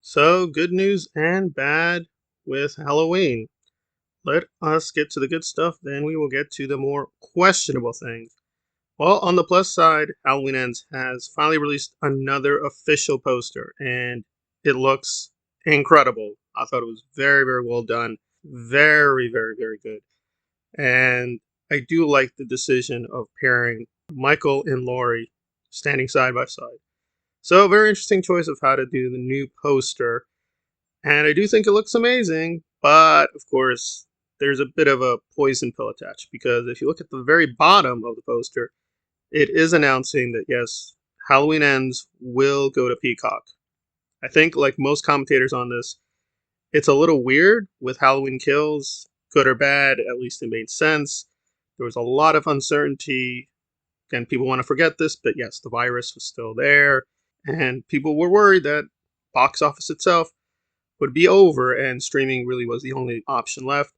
So, good news and bad with Halloween. Let us get to the good stuff, then we will get to the more questionable things. Well, on the plus side, Halloween Ends has finally released another official poster, and it looks incredible. I thought it was very, very well done. Very, very, very good. And I do like the decision of pairing Michael and Laurie standing side by side. So, very interesting choice of how to do the new poster. And I do think it looks amazing, but of course, there's a bit of a poison pill attached because if you look at the very bottom of the poster, it is announcing that yes, Halloween Ends will go to Peacock. I think, like most commentators on this, it's a little weird with Halloween Kills, good or bad, at least it made sense. There was a lot of uncertainty. Again, people want to forget this, but yes, the virus was still there, and people were worried that box office itself would be over and streaming really was the only option left.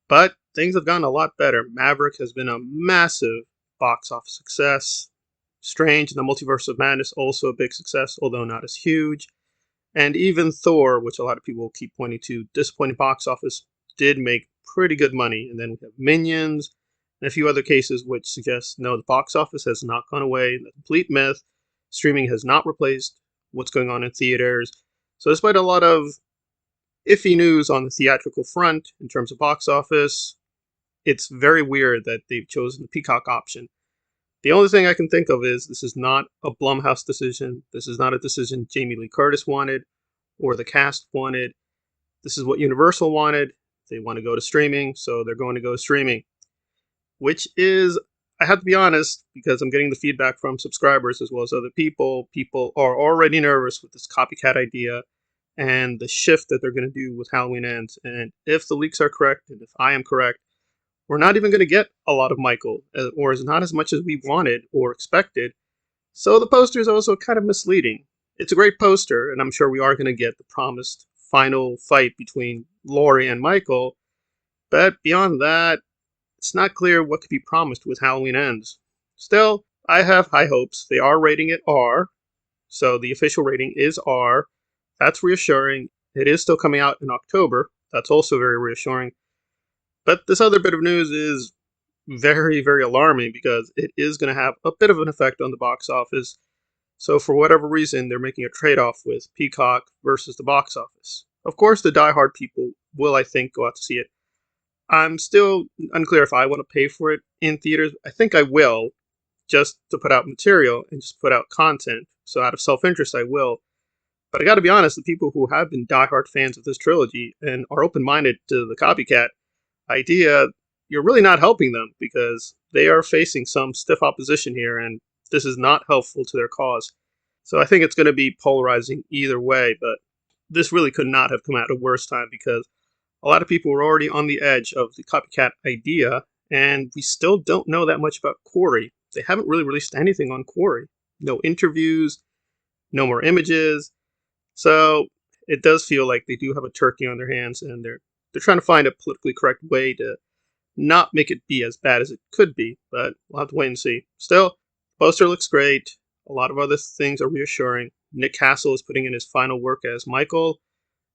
But things have gotten a lot better. Maverick has been a massive box office success. Strange and the Multiverse of Madness also a big success, although not as huge. And even Thor, which a lot of people keep pointing to, disappointing box office, did make pretty good money. And then we have Minions and a few other cases which suggest no, the box office has not gone away. The complete myth. Streaming has not replaced what's going on in theaters. So despite a lot of iffy news on the theatrical front in terms of box office, it's very weird that they've chosen the Peacock option. The only thing I can think of is this is not a Blumhouse decision. This is not a decision Jamie Lee Curtis wanted or the cast wanted. This is what Universal wanted. They want to go to streaming, so they're going to go streaming. Which is, I have to be honest, because I'm getting the feedback from subscribers as well as other people. People are already nervous with this copycat idea and the shift that they're going to do with Halloween Ends. And if the leaks are correct, and if I am correct, we're not even going to get a lot of Michael, or is not as much as we wanted or expected. So the poster is also kind of misleading. It's a great poster, and I'm sure we are going to get the promised final fight between Laurie and Michael. But beyond that, it's not clear what could be promised with Halloween Ends. Still, I have high hopes. They are rating it R, so the official rating is R. That's reassuring. It is still coming out in October. That's also very reassuring. But this other bit of news is very, very alarming because it is going to have a bit of an effect on the box office. So, for whatever reason, they're making a trade off with Peacock versus the box office. Of course, the diehard people will, I think, go out to see it. I'm still unclear if I want to pay for it in theaters. I think I will, just to put out material and just put out content. So, out of self interest, I will. But I gotta be honest, the people who have been diehard fans of this trilogy and are open minded to the copycat idea, you're really not helping them because they are facing some stiff opposition here, and this is not helpful to their cause. So I think it's going to be polarizing either way, but this really could not have come at a worse time because a lot of people were already on the edge of the copycat idea, and we still don't know that much about Corey. They haven't really released anything on Corey. No interviews, no more images. So it does feel like they do have a turkey on their hands, and they're trying to find a politically correct way to not make it be as bad as it could be. But we'll have to wait and see. Still, the poster looks great. A lot of other things are reassuring. Nick Castle is putting in his final work as Michael.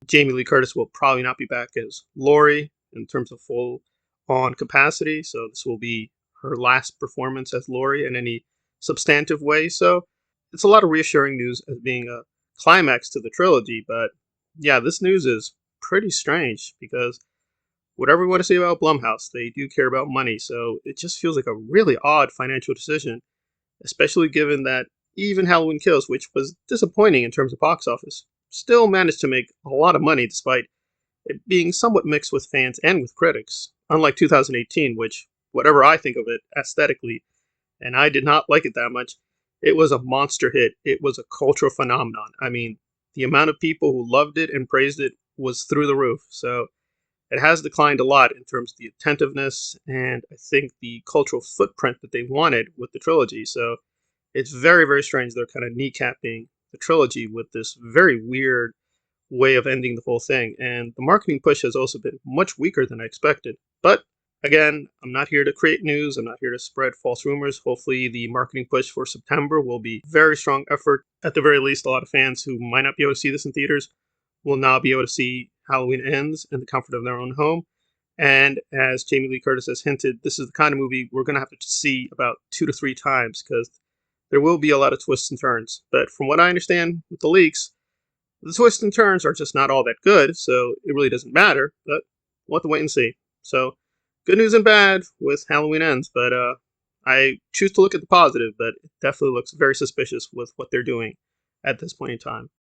Jamie Lee Curtis will probably not be back as Laurie in terms of full on capacity. So this will be her last performance as Laurie in any substantive way. So it's a lot of reassuring news as being a climax to the trilogy. But yeah, this news is pretty strange because whatever we want to say about Blumhouse, they do care about money. So it just feels like a really odd financial decision, especially given that even Halloween Kills, which was disappointing in terms of box office, still managed to make a lot of money despite it being somewhat mixed with fans and with critics. Unlike 2018, which, whatever I think of it aesthetically, and I did not like it that much, it was a monster hit. It was a cultural phenomenon. I mean, the amount of people who loved it and praised it was through the roof. So it has declined a lot in terms of the attentiveness and I think the cultural footprint that they wanted with the trilogy. So it's very, very strange they're kind of kneecapping the trilogy with this very weird way of ending the whole thing. And the marketing push has also been much weaker than I expected. But again, I'm not here to create news. I'm not here to spread false rumors. Hopefully, the marketing push for September will be very strong effort. At the very least, a lot of fans who might not be able to see this in theaters will now be able to see Halloween Ends in the comfort of their own home. And as Jamie Lee Curtis has hinted, this is the kind of movie we're going to have to see about 2 to 3 times because there will be a lot of twists and turns. But from what I understand with the leaks, the twists and turns are just not all that good, so it really doesn't matter. But we'll have to wait and see. So, good news and bad with Halloween Ends, but I choose to look at the positive, but it definitely looks very suspicious with what they're doing at this point in time.